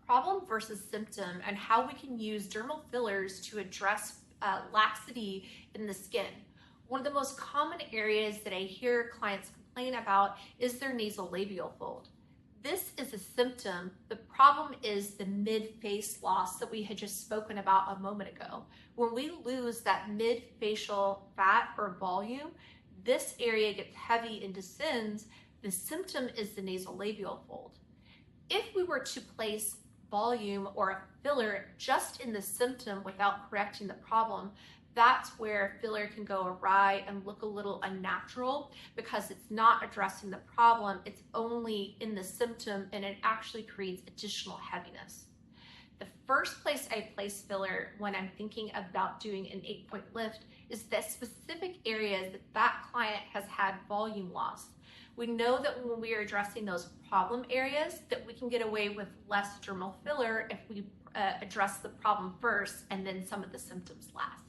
problem versus symptom and how we can use dermal fillers to address laxity in the skin. One of the most common areas that I hear clients complain about is their nasolabial fold. This is a symptom. The problem is the mid-face loss that we had just spoken about a moment ago. When we lose that mid-facial fat or volume, this area gets heavy and descends. The symptom is the nasolabial fold. If we were to place volume or a filler just in the symptom without correcting the problem, that's where filler can go awry and look a little unnatural because it's not addressing the problem, it's only in the symptom, and it actually creates additional heaviness. The first place I place filler when I'm thinking about doing an 8-point lift is the specific areas that client has had volume loss. We know that when we are addressing those problem areas that we can get away with less dermal filler if we address the problem first and then some of the symptoms last.